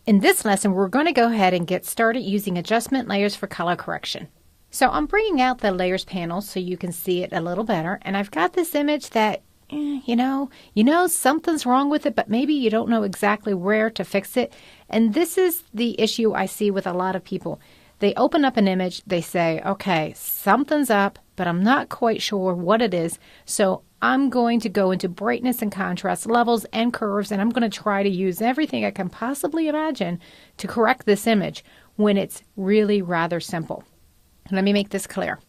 In this lesson, we're going to go ahead and get started using adjustment layers for color correction. So I'm bringing out the layers panel so you can see it a little better. And I've got this image that, you know something's wrong with it, but maybe you don't know exactly where to fix it. And this is the issue I see with a lot of people. They open up an image, they say, okay, something's up, but I'm not quite sure what it is. So I'm going to go into brightness and contrast levels and curves, and I'm going to try to use everything I can possibly imagine to correct this image when it's really rather simple. Let me make this clear.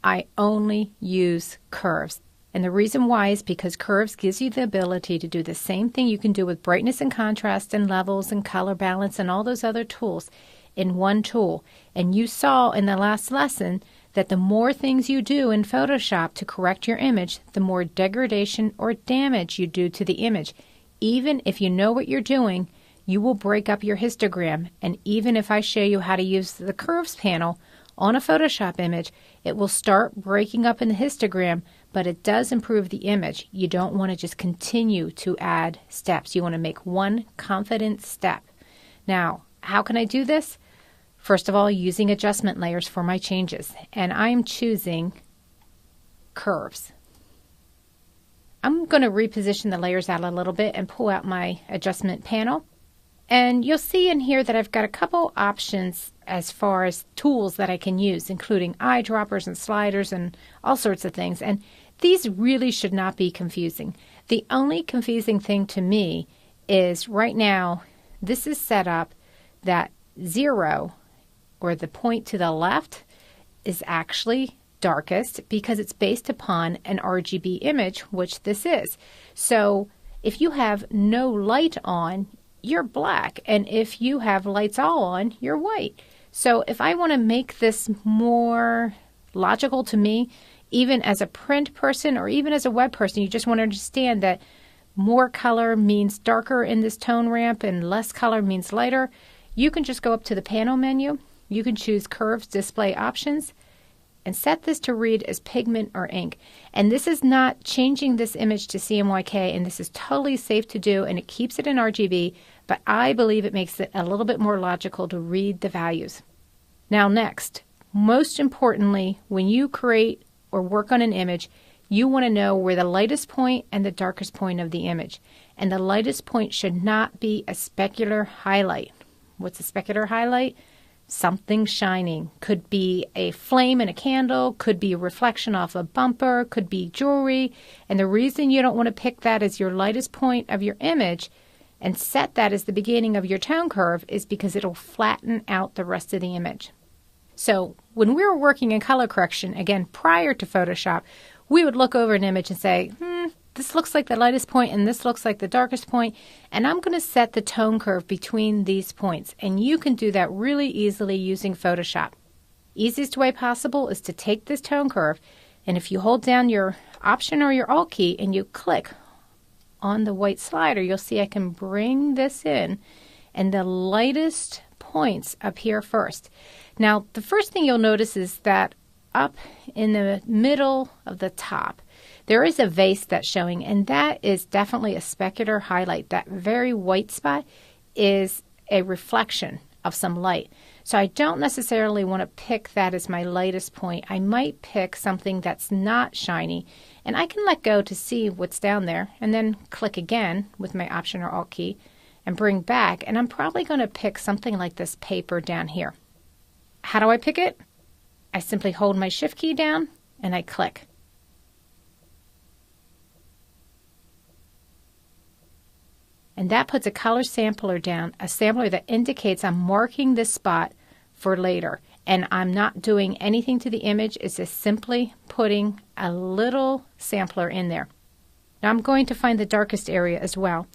I only use curves. And the reason why is because curves gives you the ability to do the same thing you can do with brightness and contrast and levels and color balance and all those other tools in one tool. And you saw in the last lesson that the more things you do in Photoshop to correct your image, the more degradation or damage you do to the image. Even if you know what you're doing, you will break up your histogram. And even if I show you how to use the curves panel on a Photoshop image, it will start breaking up in the histogram, but it does improve the image. You don't want to just continue to add steps. You want to make one confident step. Now, how can I do this? First of all, using adjustment layers for my changes. And I'm choosing curves. I'm going to reposition the layers out a little bit and pull out my adjustment panel. And you'll see in here that I've got a couple options as far as tools that I can use, including eyedroppers and sliders and all sorts of things. And these really should not be confusing. The only confusing thing to me is right now, this is set up that 0, or the point to the left, is actually darkest because it's based upon an RGB image, which this is. So if you have no light on, you're black. And if you have lights all on, you're white. So if I want to make this more logical to me, even as a print person or even as a web person, you just want to understand that more color means darker in this tone ramp and less color means lighter. You can just go up to the panel menu. You can choose Curves Display Options and set this to read as pigment or ink. And this is not changing this image to CMYK, and this is totally safe to do, and it keeps it in RGB, but I believe it makes it a little bit more logical to read the values. Now next, most importantly, when you create or work on an image, you want to know where the lightest point and the darkest point of the image. And the lightest point should not be a specular highlight. What's a specular highlight? Something shining. Could be a flame in a candle, could be a reflection off a bumper, could be jewelry. And the reason you don't want to pick that as your lightest point of your image and set that as the beginning of your tone curve is because it'll flatten out the rest of the image. So when we were working in color correction, again, prior to Photoshop, we would look over an image and say, this looks like the lightest point and this looks like the darkest point, and I'm going to set the tone curve between these points. And you can do that really easily using Photoshop. Easiest way possible is to take this tone curve, and if you hold down your Option or your Alt key and you click on the white slider, you'll see I can bring this in, and the lightest points appear first. Now, the first thing you'll notice is that up in the middle of the top, there is a vase that's showing, and that is definitely a specular highlight. That very white spot is a reflection of some light. So I don't necessarily want to pick that as my lightest point. I might pick something that's not shiny, and I can let go to see what's down there, and then click again with my Option or Alt key and bring back, and I'm probably going to pick something like this paper down here. How do I pick it? I simply hold my Shift key down and I click. And that puts a color sampler down, a sampler that indicates I'm marking this spot for later. And I'm not doing anything to the image, it's just simply putting a little sampler in there. Now I'm going to find the darkest area as well.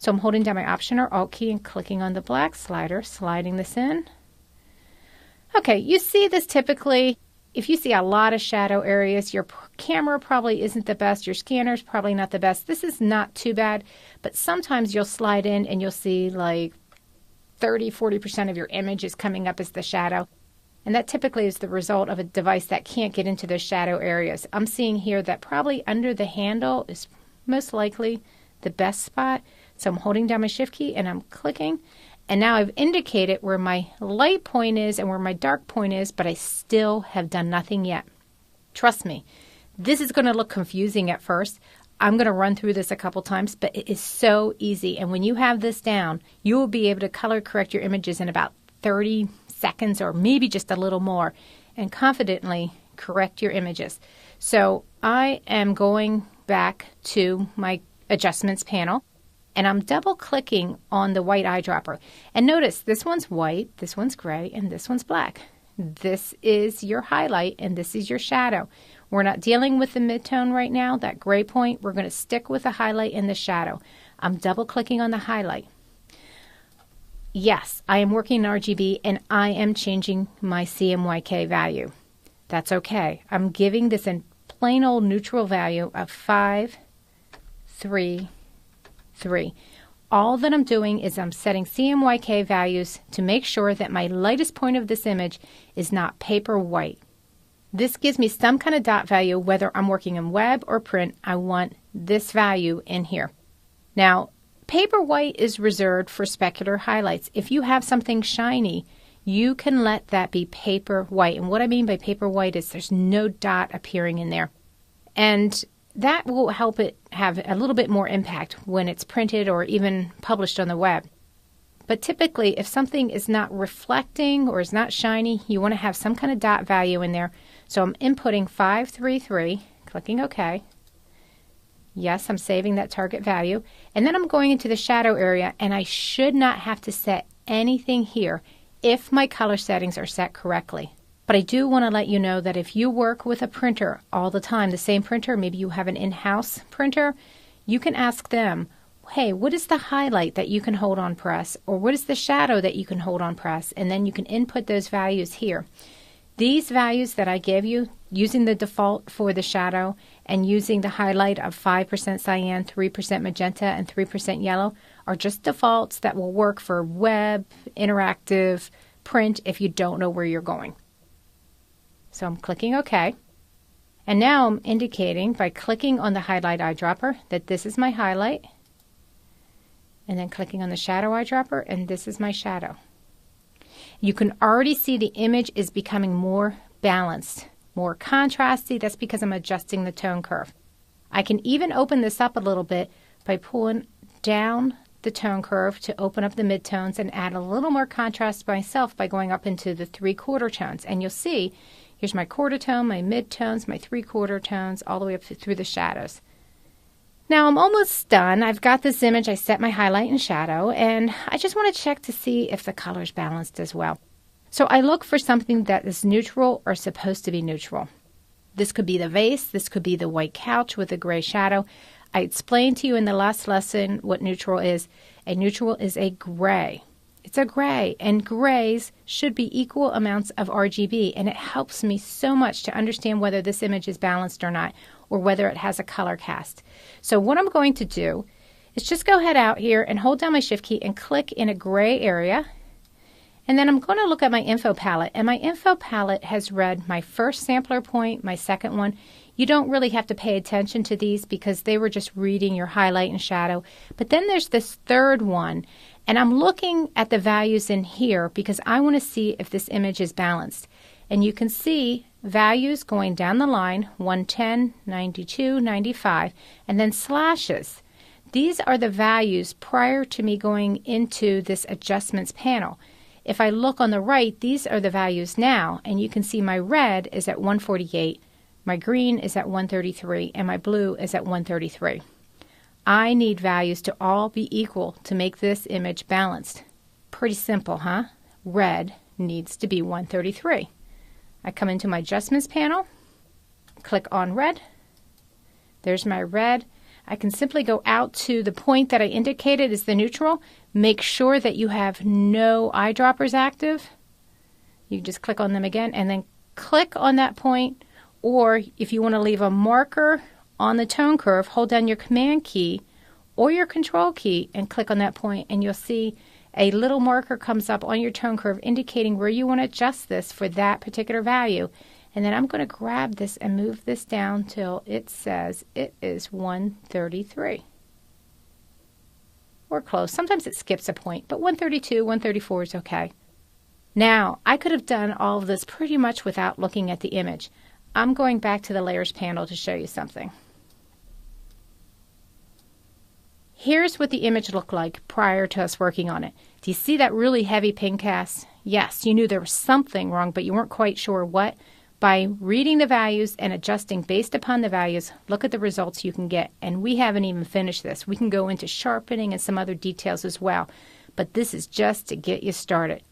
So I'm holding down my Option or Alt key and clicking on the black slider, sliding this in. Okay, you see this typically. If you see a lot of shadow areas, your camera probably isn't the best, your scanner's probably not the best. This is not too bad, but sometimes you'll slide in and you'll see like 30-40% of your image is coming up as the shadow. And that typically is the result of a device that can't get into those shadow areas. I'm seeing here that probably under the handle is most likely the best spot. So I'm holding down my Shift key and I'm clicking. And now I've indicated where my light point is and where my dark point is, but I still have done nothing yet. Trust me, this is going to look confusing at first. I'm going to run through this a couple times, but it is so easy. And when you have this down, you will be able to color correct your images in about 30 seconds or maybe just a little more and confidently correct your images. So I am going back to my adjustments panel. And I'm double clicking on the white eyedropper. And notice this one's white, this one's gray, and this one's black. This is your highlight and this is your shadow. We're not dealing with the midtone right now, that gray point. We're going to stick with the highlight and the shadow. I'm double clicking on the highlight. Yes, I am working in RGB and I am changing my CMYK value. That's okay. I'm giving this a plain old neutral value of 5, 3, 3. All that I'm doing is I'm setting CMYK values to make sure that my lightest point of this image is not paper white. This gives me some kind of dot value whether I'm working in web or print. I want this value in here. Now, paper white is reserved for specular highlights. If you have something shiny, you can let that be paper white. And what I mean by paper white is there's no dot appearing in there. And that will help it have a little bit more impact when it's printed or even published on the web. But typically, if something is not reflecting or is not shiny, you want to have some kind of dot value in there. So I'm inputting 533, clicking OK. Yes, I'm saving that target value. And then I'm going into the shadow area, and I should not have to set anything here if my color settings are set correctly. But I do want to let you know that if you work with a printer all the time, the same printer, maybe you have an in-house printer, you can ask them, hey, what is the highlight that you can hold on press? Or what is the shadow that you can hold on press? And then you can input those values here. These values that I gave you, using the default for the shadow and using the highlight of 5% cyan, 3% magenta, and 3% yellow, are just defaults that will work for web, interactive, print if you don't know where you're going. So I'm clicking OK. And now I'm indicating by clicking on the highlight eyedropper that this is my highlight. And then clicking on the shadow eyedropper, and this is my shadow. You can already see the image is becoming more balanced, more contrasty. That's because I'm adjusting the tone curve. I can even open this up a little bit by pulling down the tone curve to open up the midtones and add a little more contrast myself by going up into the 3/4 tones. And you'll see here's my quarter tone, my midtones, my 3/4 tones, all the way up through the shadows. Now I'm almost done. I've got this image. I set my highlight and shadow, and I just want to check to see if the color's balanced as well. So I look for something that is neutral or supposed to be neutral. This could be the vase. This could be the white couch with a gray shadow. I explained to you in the last lesson what neutral is. A neutral is a gray. It's a gray, and grays should be equal amounts of RGB, and it helps me so much to understand whether this image is balanced or not, or whether it has a color cast. So what I'm going to do is just go ahead out here and hold down my Shift key and click in a gray area, and then I'm going to look at my info palette, and my info palette has read my first sampler point, my second one. You don't really have to pay attention to these because they were just reading your highlight and shadow. But then there's this third one, and I'm looking at the values in here because I want to see if this image is balanced. And you can see values going down the line, 110, 92, 95, and then slashes. These are the values prior to me going into this adjustments panel. If I look on the right, these are the values now, and you can see my red is at 148, my green is at 133, and my blue is at 133. I need values to all be equal to make this image balanced. Pretty simple, huh? Red needs to be 133. I come into my adjustments panel, click on red. There's my red. I can simply go out to the point that I indicated is the neutral. Make sure that you have no eyedroppers active. You just click on them again and then click on that point, or if you want to leave a marker on the tone curve, hold down your Command key or your Control key and click on that point, and you'll see a little marker comes up on your tone curve indicating where you want to adjust this for that particular value. And then I'm going to grab this and move this down till it says it is 133. or close. Sometimes it skips a point, but 132, 134 is okay. Now, I could have done all of this pretty much without looking at the image. I'm going back to the layers panel to show you something. Here's what the image looked like prior to us working on it. Do you see that really heavy pin cast? Yes, you knew there was something wrong, but you weren't quite sure what. By reading the values and adjusting based upon the values, look at the results you can get. And we haven't even finished this. We can go into sharpening and some other details as well. But this is just to get you started.